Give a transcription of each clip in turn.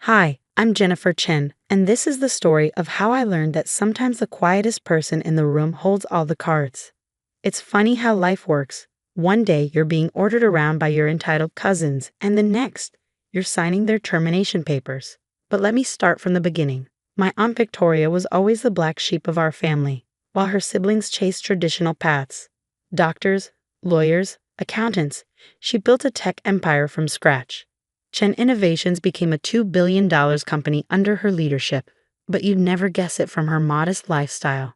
Hi, I'm Jennifer Chen, and this is the story of how I learned that sometimes the quietest person in the room holds all the cards. It's funny how life works. One day you're being ordered around by your entitled cousins, and the next, you're signing their termination papers. But let me start from the beginning. My Aunt Victoria was always the black sheep of our family, while her siblings chased traditional paths. Doctors, lawyers, accountants, she built a tech empire from scratch. Chen Innovations became a $2 billion company under her leadership, but you'd never guess it from her modest lifestyle.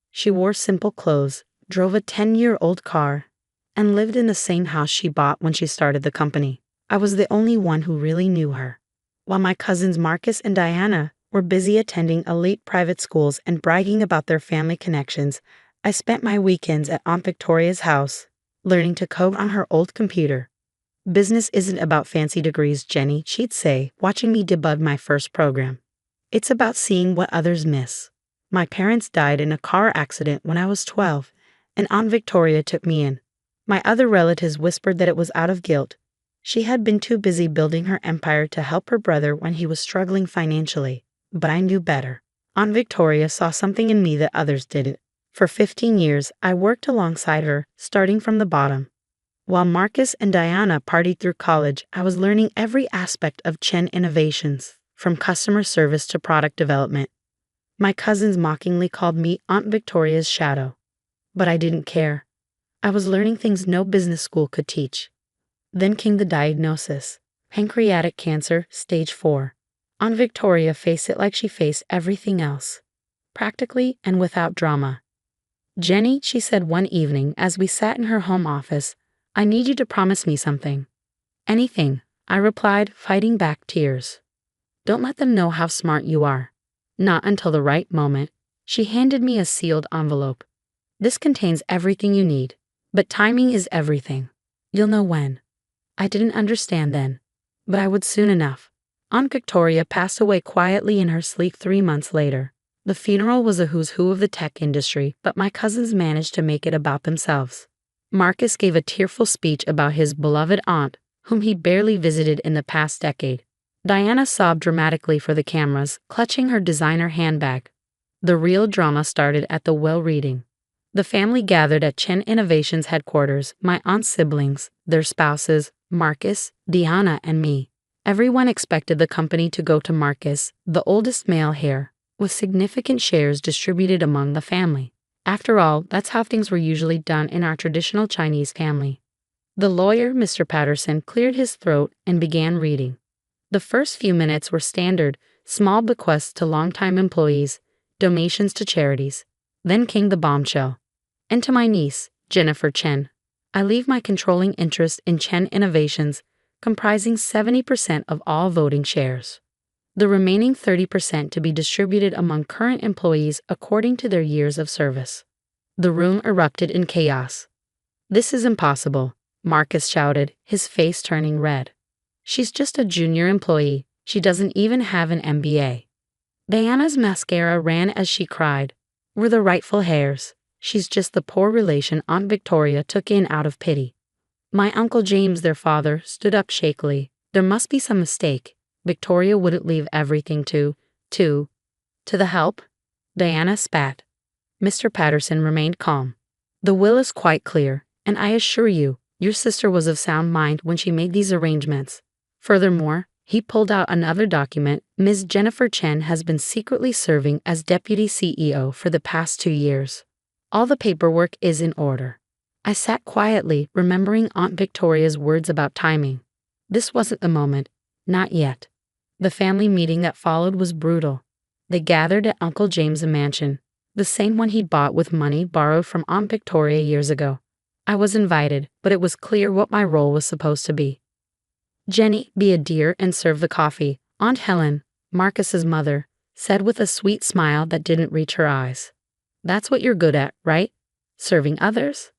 She wore simple clothes, drove a 10-year-old car, and lived in the same house she bought when she started the company. I was the only one who really knew her. While my cousins Marcus and Diana were busy attending elite private schools and bragging about their family connections, I spent my weekends at Aunt Victoria's house, learning to code on her old computer. Business isn't about fancy degrees, Jenny, she'd say, watching me debug my first program. It's about seeing what others miss. My parents died in a car accident when I was 12, and Aunt Victoria took me in. My other relatives whispered that it was out of guilt. She had been too busy building her empire to help her brother when he was struggling financially, but I knew better. Aunt Victoria saw something in me that others didn't. For 15 years, I worked alongside her, starting from the bottom. While Marcus and Diana partied through college, I was learning every aspect of Chen Innovations, from customer service to product development. My cousins mockingly called me Aunt Victoria's shadow. But I didn't care. I was learning things no business school could teach. Then came the diagnosis: pancreatic cancer, stage 4. Aunt Victoria faced it like she faced everything else, practically and without drama. "Jenny," she said one evening as we sat in her home office, "I need you to promise me something." "Anything," I replied, fighting back tears. "Don't let them know how smart you are." "Not until the right moment." She handed me a sealed envelope. "This contains everything you need, but timing is everything. You'll know when." I didn't understand then, but I would soon enough. Aunt Victoria passed away quietly in her sleep 3 months later. The funeral was a who's who of the tech industry, but my cousins managed to make it about themselves. Marcus gave a tearful speech about his beloved aunt, whom he barely visited in the past decade. Diana sobbed dramatically for the cameras, clutching her designer handbag. The real drama started at the well reading. The family gathered at Chen Innovations headquarters, my aunt's siblings, their spouses, Marcus, Diana, and me. Everyone expected the company to go to Marcus, the oldest male heir, with significant shares distributed among the family. After all, that's how things were usually done in our traditional Chinese family. The lawyer, Mr. Patterson, cleared his throat and began reading. The first few minutes were standard: small bequests to longtime employees, donations to charities. Then came the bombshell. "And to my niece, Jennifer Chen, I leave my controlling interest in Chen Innovations, comprising 70% of all voting shares. The remaining 30% to be distributed among current employees according to their years of service." The room erupted in chaos. "This is impossible," Marcus shouted, his face turning red. "She's just a junior employee. She doesn't even have an MBA. Diana's mascara ran as she cried. "We're the rightful heirs. She's just the poor relation Aunt Victoria took in out of pity." My Uncle James, their father, stood up shakily. "There must be some mistake. Victoria wouldn't leave everything to the help." Diana spat. Mr. Patterson remained calm. "The will is quite clear, and I assure you, your sister was of sound mind when she made these arrangements. Furthermore," he pulled out another document, "Ms. Jennifer Chen has been secretly serving as deputy CEO for the past 2 years. All the paperwork is in order." I sat quietly, remembering Aunt Victoria's words about timing. This wasn't the moment. Not yet. The family meeting that followed was brutal. They gathered at Uncle James' mansion, the same one he'd bought with money borrowed from Aunt Victoria years ago. I was invited, but it was clear what my role was supposed to be. "Jenny, be a dear and serve the coffee," Aunt Helen, Marcus's mother, said with a sweet smile that didn't reach her eyes. "That's what you're good at, right? Serving others?"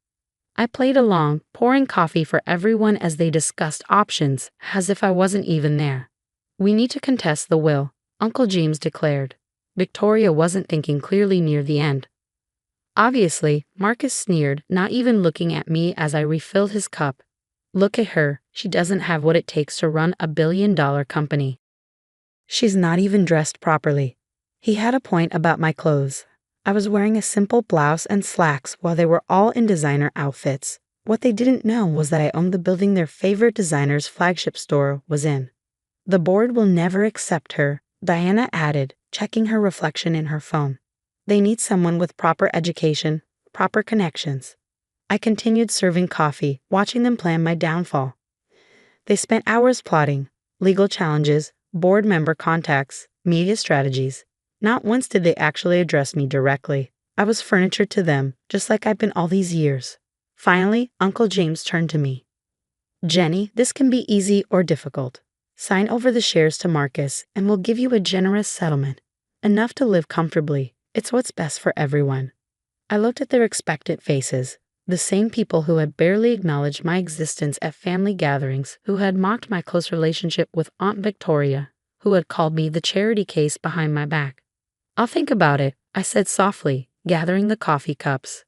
I played along, pouring coffee for everyone as they discussed options, as if I wasn't even there. "We need to contest the will," Uncle James declared. Victoria wasn't thinking clearly near the end. Obviously, Marcus sneered, not even looking at me as I refilled his cup. "Look at her, she doesn't have what it takes to run a billion-dollar company." She's not even dressed properly. He had a point about my clothes. I was wearing a simple blouse and slacks while they were all in designer outfits. What they didn't know was that I owned the building their favorite designer's flagship store was in. The board will never accept her, Diana added, checking her reflection in her phone. They need someone with proper education, proper connections. I continued serving coffee, watching them plan my downfall. They spent hours plotting legal challenges, board member contacts, media strategies. Not once did they actually address me directly. I was furniture to them, just like I've been all these years. Finally, Uncle James turned to me. Jenny, this can be easy or difficult. Sign over the shares to Marcus, and we'll give you a generous settlement. Enough to live comfortably. It's what's best for everyone. I looked at their expectant faces, the same people who had barely acknowledged my existence at family gatherings, who had mocked my close relationship with Aunt Victoria, who had called me the charity case behind my back. I'll think about it, I said softly, gathering the coffee cups.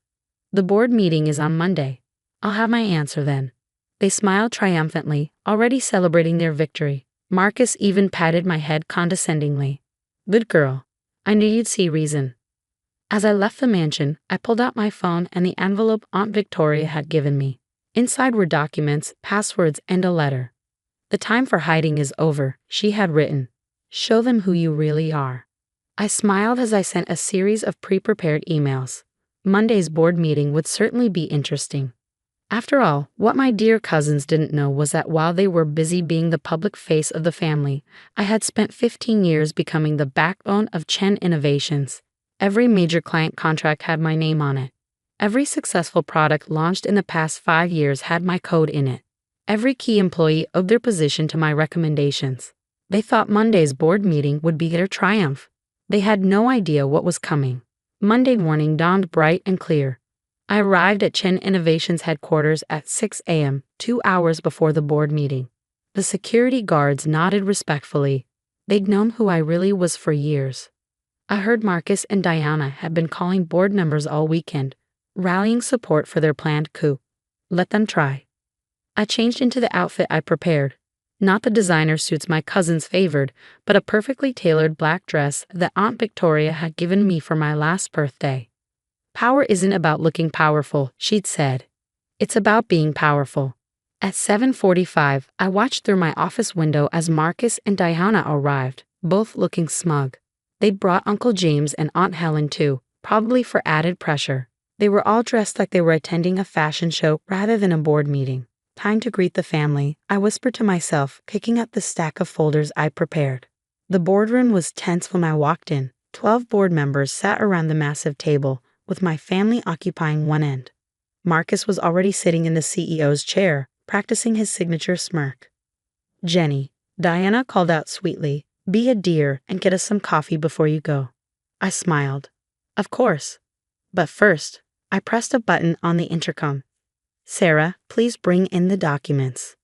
The board meeting is on Monday. I'll have my answer then. They smiled triumphantly, already celebrating their victory. Marcus even patted my head condescendingly. Good girl. I knew you'd see reason. As I left the mansion, I pulled out my phone and the envelope Aunt Victoria had given me. Inside were documents, passwords, and a letter. The time for hiding is over, she had written. Show them who you really are. I smiled as I sent a series of pre-prepared emails. Monday's board meeting would certainly be interesting. After all, what my dear cousins didn't know was that while they were busy being the public face of the family, I had spent 15 years becoming the backbone of Chen Innovations. Every major client contract had my name on it. Every successful product launched in the past 5 years had my code in it. Every key employee owed their position to my recommendations. They thought Monday's board meeting would be their triumph. They had no idea what was coming. Monday morning dawned bright and clear. I arrived at Chen Innovations headquarters at 6 a.m., 2 hours before the board meeting. The security guards nodded respectfully. They'd known who I really was for years. I heard Marcus and Diana had been calling board members all weekend, rallying support for their planned coup. Let them try. I changed into the outfit I prepared. Not the designer suits my cousins favored, but a perfectly tailored black dress that Aunt Victoria had given me for my last birthday. Power isn't about looking powerful, she'd said. It's about being powerful. At 7:45, I watched through my office window as Marcus and Diana arrived, both looking smug. They'd brought Uncle James and Aunt Helen too, probably for added pressure. They were all dressed like they were attending a fashion show rather than a board meeting. Time to greet the family, I whispered to myself, picking up the stack of folders I prepared. The boardroom was tense when I walked in. 12 board members sat around the massive table, with my family occupying one end. Marcus was already sitting in the CEO's chair, practicing his signature smirk. Jenny, Diana called out sweetly, be a dear and get us some coffee before you go. I smiled. Of course. But first, I pressed a button on the intercom. Sarah, please bring in the documents.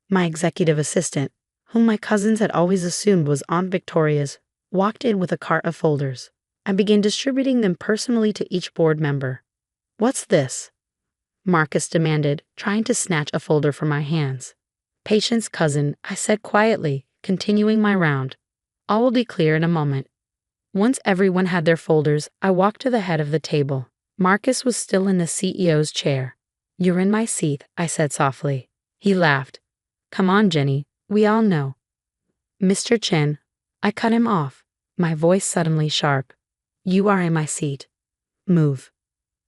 My executive assistant, whom my cousins had always assumed was Aunt Victoria's, walked in with a cart of folders. I began distributing them personally to each board member. What's this? Marcus demanded, trying to snatch a folder from my hands. Patience, cousin, I said quietly, continuing my round. All will be clear in a moment. Once everyone had their folders, I walked to the head of the table. Marcus was still in the CEO's chair. You're in my seat, I said softly. He laughed. Come on, Jenny, we all know. Mr. Chen, I cut him off, my voice suddenly sharp. You are in my seat. Move.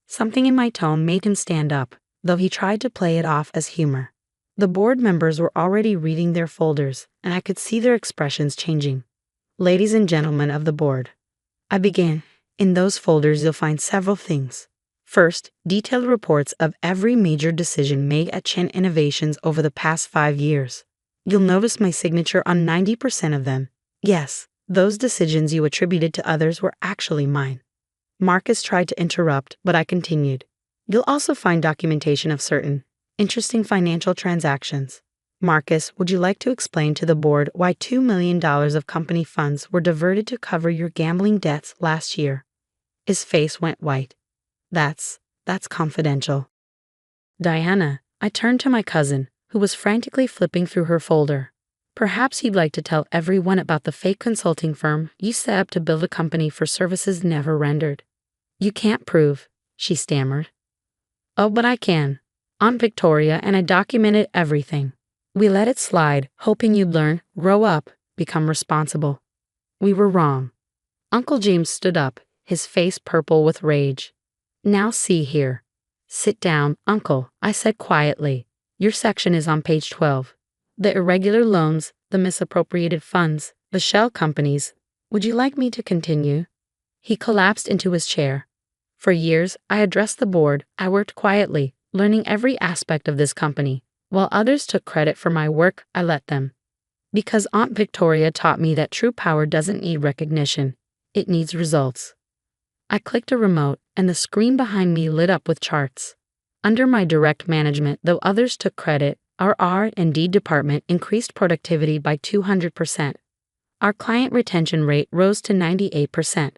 Something in my tone made him stand up, though he tried to play it off as humor. The board members were already reading their folders, and I could see their expressions changing. Ladies and gentlemen of the board, I began. In those folders you'll find several things. First, detailed reports of every major decision made at Chen Innovations over the past 5 years. You'll notice my signature on 90% of them. Yes, those decisions you attributed to others were actually mine. Marcus tried to interrupt, but I continued. You'll also find documentation of certain interesting financial transactions. Marcus, would you like to explain to the board why $2 million of company funds were diverted to cover your gambling debts last year? His face went white. That's confidential. Diana, I turned to my cousin, who was frantically flipping through her folder. Perhaps you'd like to tell everyone about the fake consulting firm you set up to build a company for services never rendered. You can't prove, she stammered. Oh, but I can. Aunt Victoria and I documented everything. We let it slide, hoping you'd learn, grow up, become responsible. We were wrong. Uncle James stood up, his face purple with rage. Now see here. Sit down, Uncle, I said quietly. Your section is on page 12. The irregular loans, the misappropriated funds, the shell companies. Would you like me to continue? He collapsed into his chair. For years, I addressed the board. I worked quietly, learning every aspect of this company. While others took credit for my work, I let them. Because Aunt Victoria taught me that true power doesn't need recognition. It needs results. I clicked a remote, and the screen behind me lit up with charts. Under my direct management, though others took credit, our R&D department increased productivity by 200%. Our client retention rate rose to 98%.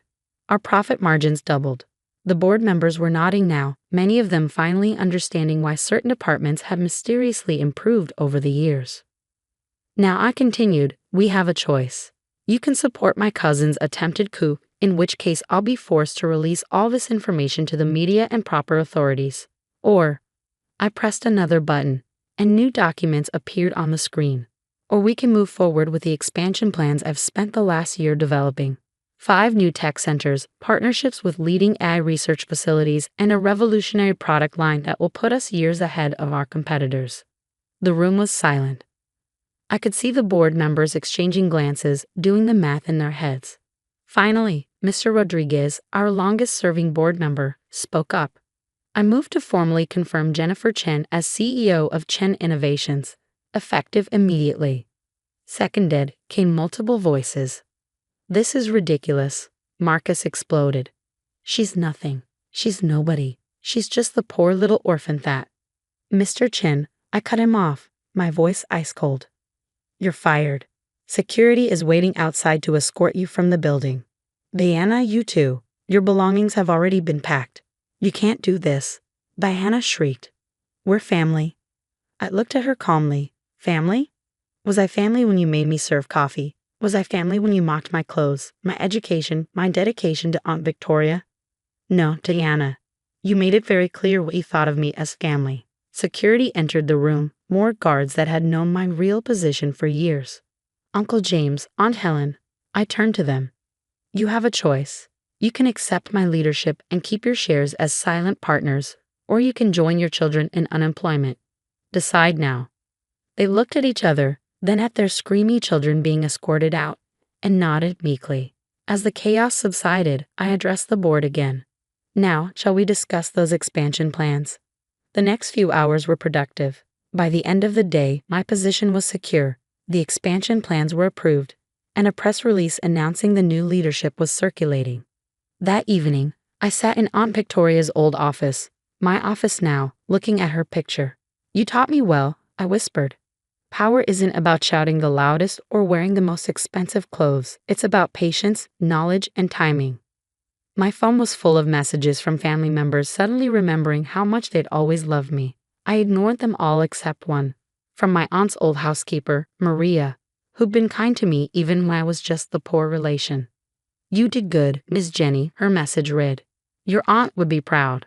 Our profit margins doubled. The board members were nodding now, many of them finally understanding why certain departments had mysteriously improved over the years. Now I continued, we have a choice. You can support my cousin's attempted coup, in which case I'll be forced to release all this information to the media and proper authorities. Or, I pressed another button, and new documents appeared on the screen. Or we can move forward with the expansion plans I've spent the last year developing. 5 new tech centers, partnerships with leading AI research facilities, and a revolutionary product line that will put us years ahead of our competitors. The room was silent. I could see the board members exchanging glances, doing the math in their heads. Finally, Mr. Rodriguez, our longest-serving board member, spoke up. I moved to formally confirm Jennifer Chen as CEO of Chen Innovations, effective immediately. Seconded came multiple voices. This is ridiculous, Marcus exploded. She's nothing. She's nobody. She's just the poor little orphan that. Mr. Chen, I cut him off, my voice ice cold. You're fired. Security is waiting outside to escort you from the building. Diana, you too. Your belongings have already been packed. You can't do this. Diana shrieked. We're family. I looked at her calmly. Family? Was I family when you made me serve coffee? Was I family when you mocked my clothes, my education, my dedication to Aunt Victoria? No, Diana. You made it very clear what you thought of me as family. Security entered the room, more guards that had known my real position for years. Uncle James, Aunt Helen. I turned to them. You have a choice. You can accept my leadership and keep your shares as silent partners, or you can join your children in unemployment. Decide now. They looked at each other, then at their screamy children being escorted out, and nodded meekly. As the chaos subsided, I addressed the board again. Now, shall we discuss those expansion plans? The next few hours were productive. By the end of the day, my position was secure, the expansion plans were approved, and a press release announcing the new leadership was circulating. That evening, I sat in Aunt Victoria's old office, my office now, looking at her picture. You taught me well, I whispered. Power isn't about shouting the loudest or wearing the most expensive clothes. It's about patience, knowledge, and timing. My phone was full of messages from family members suddenly remembering how much they'd always loved me. I ignored them all except one. From my aunt's old housekeeper, Maria, who'd been kind to me even when I was just the poor relation. You did good, Miss Jenny, her message read. Your aunt would be proud.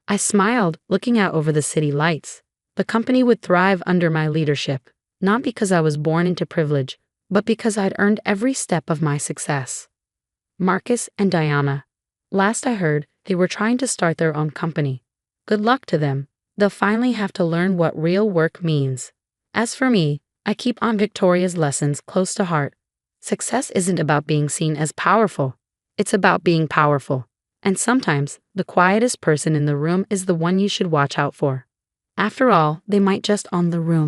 I smiled, looking out over the city lights. The company would thrive under my leadership, not because I was born into privilege, but because I'd earned every step of my success. Marcus and Diana. Last I heard, they were trying to start their own company. Good luck to them. They'll finally have to learn what real work means. As for me, I keep Aunt Victoria's lessons close to heart. Success isn't about being seen as powerful. It's about being powerful. And sometimes, the quietest person in the room is the one you should watch out for. After all, they might just own the room.